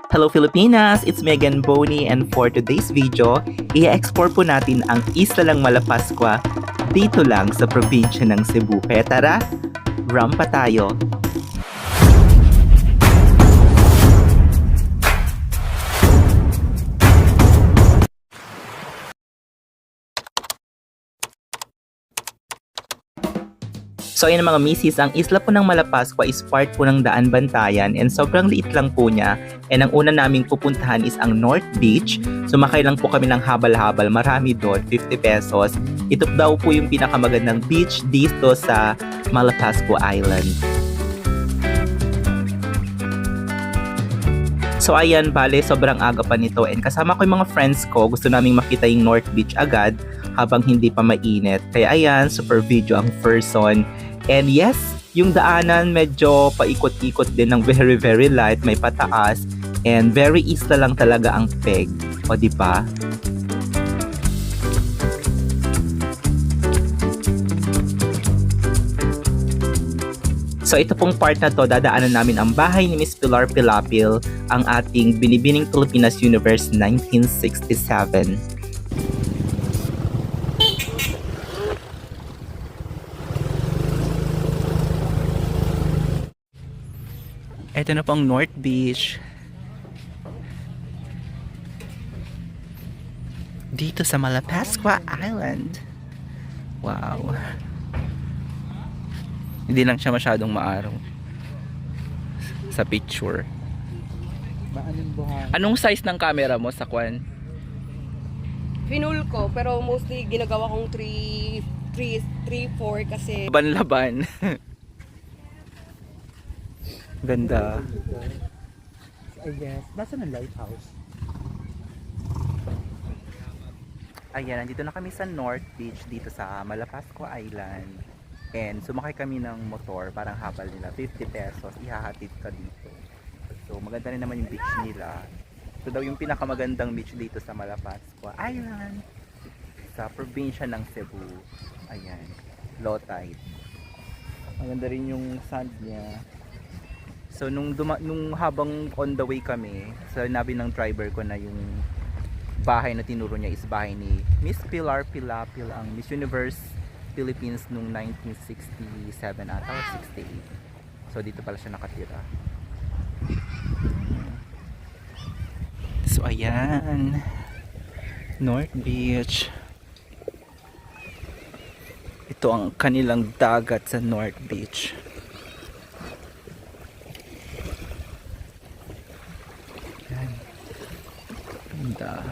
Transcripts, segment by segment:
Hello Filipinas! It's Megan Boney and for today's video, i-explore po natin ang Isla ng Malapascua dito lang sa probinsya ng Cebu. Kaya tara, rampa tayo! So ayun mga misis, ang isla po ng Malapascua is part po ng Daan Bantayan and sobrang liit lang po niya. And ang una naming pupuntahan is ang North Beach. Sumakay lang po kami ng habal-habal, marami doon, 50 pesos. Ito daw po yung pinakamagandang beach dito sa Malapascua Island. So ayan, bale, sobrang aga pa nito and kasama ko yung mga friends ko, gusto naming makita yung North Beach agad habang hindi pa mainit. Kaya ayan, super video ang first on. And yes, yung daanan medyo paikot-ikot din ng very light, may pataas and very isla lang talaga ang peg. O di ba? So ito pong part na to, dadaanan namin ang bahay ni Miss Pilar Pilapil, ang ating Binibining Pilipinas Universe 1967. Ito na pong North Beach. Dito sa Malapascua Island. Wow. Hindi lang siya masyadong maaraw sa picture. Anong size ng camera mo sa kwan? Pinul ko, pero mostly ginagawa kong 3-4 kasi Laban-laban. Ganda. I guess. Nasaan ang lighthouse? Ayan, nandito na kami sa North Beach dito sa Malapascua Island. And sumakay kami ng motor, parang habal nila, 50 pesos, ihahatid ka dito. So maganda rin naman yung beach nila. Ito daw yung pinakamagandang beach dito sa Malapascua Island, sa probinsya ng Cebu. Ayan, low tide. Maganda rin yung sand niya. So nung habang on the way kami, sinabi ng driver ko na yung bahay na tinuro niya is bahay ni Miss Pilar Pilapil, ang Miss Universe Philippines nung 1967 ata o 68. So dito pala siya nakatira. So ayan, North Beach. Ito ang kanilang dagat sa North Beach. Ayan. Ganda.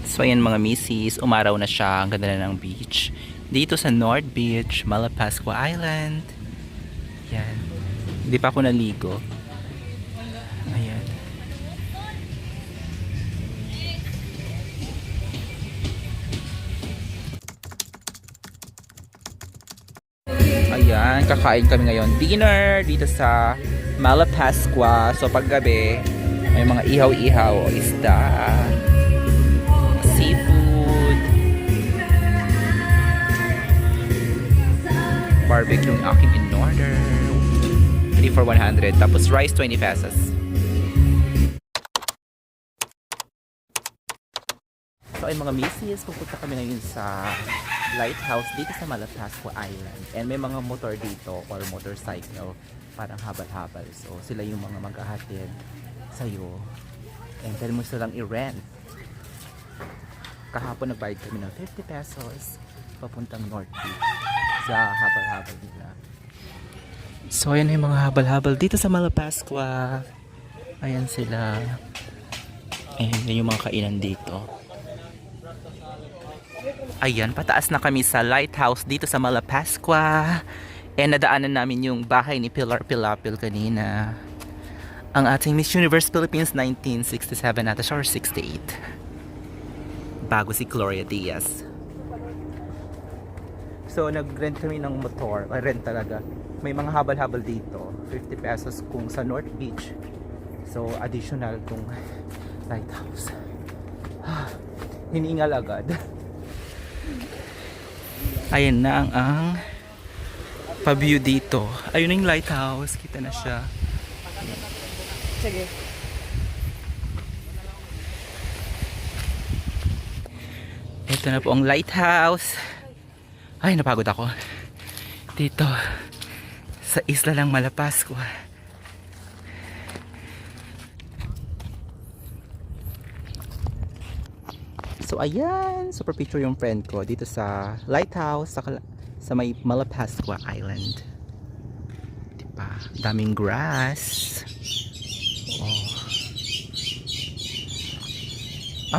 So ayan mga misis, umaraw na siya, ang ganda na ng beach dito sa North Beach, Malapascua Island. Yan, hindi pa ako naligo. Ayan. Ayan, kakain kami ngayon dinner dito sa Malapascua. So paggabi may mga ihaw-ihaw o isda, seafood, barbecue yung aking in order, 3 for 100, tapos rice 20 pesos. So ay mga misis, pupunta kami ngayon sa lighthouse dito sa Malapascua Island and may mga motor dito or motorcycle, parang habal-habal. So sila yung mga maghahatid sa'yo and pwede mo silang i-rent. Kahapon nagbayad kami ng 50 pesos papuntang North Beach sa habal-habal nila. So ayan yung mga habal-habal dito sa Malapascua. Ayan sila. Ayan yung mga kainan dito. Ayan, pataas na kami sa lighthouse dito sa Malapascua. And nadaanan namin yung bahay ni Pilar Pilapil kanina. Ang ating Miss Universe Philippines 1967 ata siya or 68. Bago si Gloria Diaz. So nag-rent kami ng motor, rent talaga. May mga habal-habal dito, 50 pesos kung sa North Beach. So additional kung lighthouse. Hiningal agad. Ayan na ang pa-view dito. Ayun na yung lighthouse. Kita na siya. Sige. Ito na po ang lighthouse. Ay, napagod ako. Dito. Sa isla ng Malapascua. So, ayan. Super picture yung friend ko dito sa lighthouse sa may Malapascua Island. Diba? Daming grass. Oh.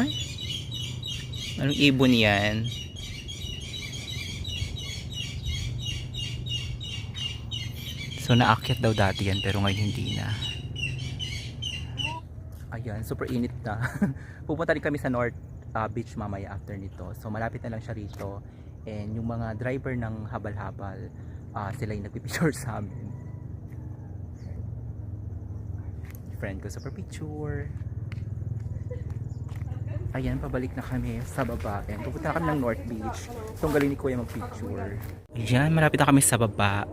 Ay. Anong ibon yan? So naakyat daw dati yan pero ngayon hindi na. Ayan, super init na. Pupunta rin kami sa North Beach mamaya after nito. So malapit na lang siya rito. And yung mga driver ng habal-habal, sila yung nagpipicture sa amin. Friend ko super picture. Ayan, pabalik na kami sa baba. And pupunta kami ng North Beach. So ang galing ni Kuya mag-picture. Ayan, malapit na kami sa baba.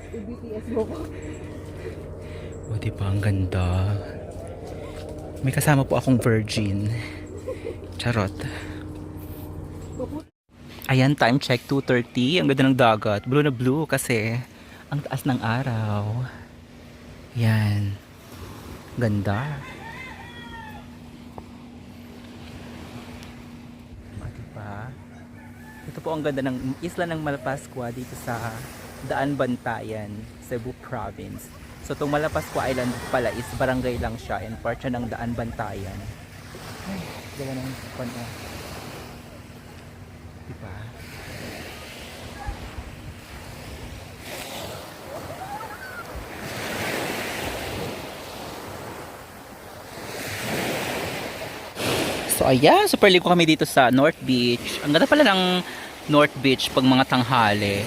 BTS mo ko. O diba, ang ganda. May kasama po akong virgin. Charot. Ayan, time check 2:30. Ang ganda ng dagat. Blue na blue kasi ang taas ng araw. Yan. Ganda. O diba? Ito po ang ganda ng isla ng Malapascua dito sa Daan Bantayan, Cebu Province. So itong Malapascua Island pala is barangay lang siya and part siya ng Daan Bantayan. Ay, gawa ng pano. Diba? So ayan, super ligo kami dito sa North Beach. Ang ganda pala ng North Beach pag mga tanghali.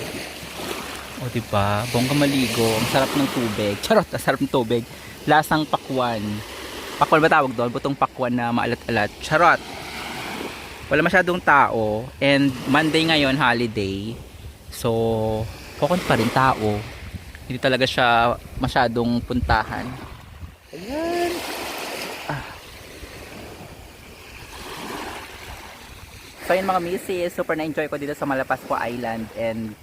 O diba, bongga maligo. Ang sarap ng tubig. Charot, ang sarap ng tubig. Lasang pakwan. Pakwan ba tawag doon? Butong pakwan na maalat-alat. Charot. Wala masyadong tao. And Monday ngayon, holiday. So, pokon pa rin tao. Hindi talaga siya masyadong puntahan. Ayan. So yun mga misis, super na-enjoy ko dito sa Malapascua Island. And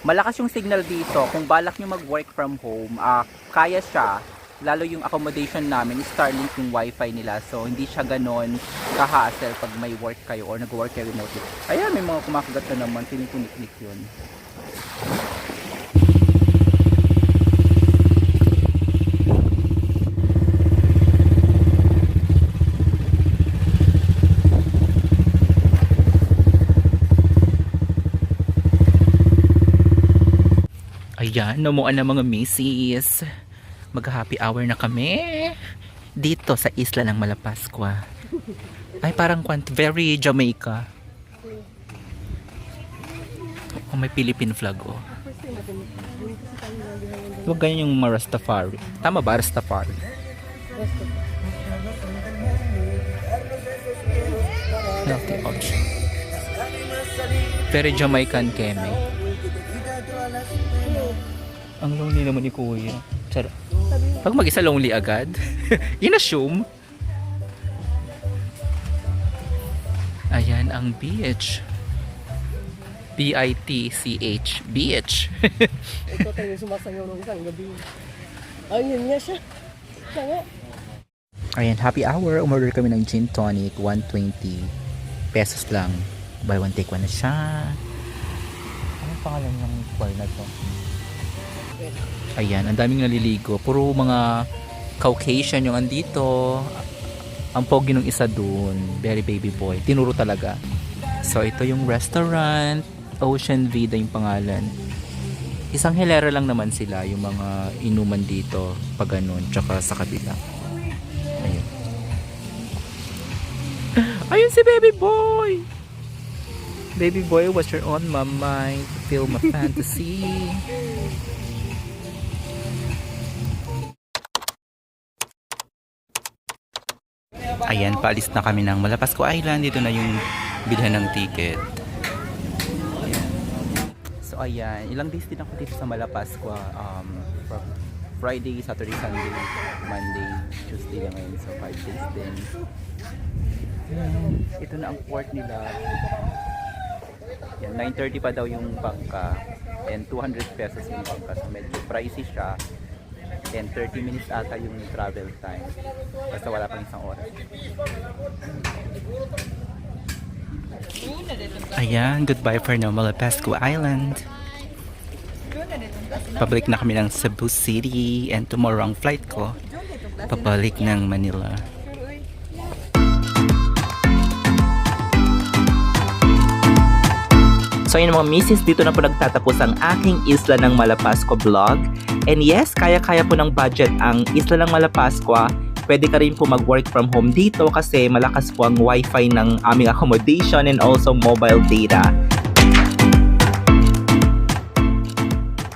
malakas yung signal dito. Kung balak nyo mag-work from home, kaya siya. Lalo yung accommodation namin, Starlink yung wifi nila. So hindi siya ganon ka-hassle pag may work kayo or nag-work kayo remotely. Ayan, may mga kumakagat na naman. Tinipunik-nik yun. Ayan, namuan na mga misis. Mag-happy hour na kami dito sa isla ng Malapascua. Ay, parang very Jamaica. Oh, may Philippine flag, oh. Huwag ganyan yung Rastafari. Tama ba, Rastafari? Healthy option. Very Jamaican keme. Ang lonely naman ni Kuya. Charot. Pag mag-isa lonely agad, in-assume. Ayan ang beach. B-I-T-C-H. Beach. Ito tayo sumasayaw ng isang gabi. Ayun nga siya. Siya nga. Ayan, happy hour. Umorder kami ng gin tonic. 120 pesos lang. Buy one take one na siya. Anong pangalan ng bar na to? Ayan, ang daming naliligo. Puro mga Caucasian yung andito. Ang pogi nung isa dun. Very baby boy. Tinuro talaga. So, ito yung restaurant. Ocean Vida yung pangalan. Isang hilera lang naman sila. Yung mga inuman dito. Pag ganun. Tsaka sa kabila. Ayun. Ayun si baby boy! Baby boy, what's your on my mind? Feel my fantasy. Ayan, paalis na kami ng Malapascua Island. Dito na yung bilhan ng ticket. Ayan. So ayan, ilang days din ako dito sa Malapascua. Friday, Saturday, Sunday, Monday, Tuesday lang ngayon. So 5 days din. Ito na ang port nila. Yan, 9:30 pa daw yung bangka. And 200 pesos yung bangka. So medyo pricey siya. And 30 minutes ata yung travel time. Basta wala pang isang oras. Ayan, goodbye for now Malapascua Island. Pabalik na kami ng Cebu City and tomorrow ang flight ko pabalik ng Manila. So yun mga misis, dito na po nagtatapos ang aking Isla ng Malapascua vlog. And yes, kaya-kaya po ng budget ang Isla ng Malapascua. Pwede ka rin po mag-work from home dito kasi malakas po ang wifi ng aming accommodation and also mobile data.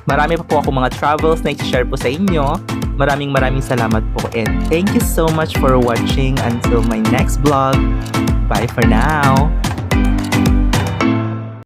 Marami pa po ako mga travels na i-share po sa inyo. Maraming salamat po and thank you so much for watching. Until my next vlog. Bye for now!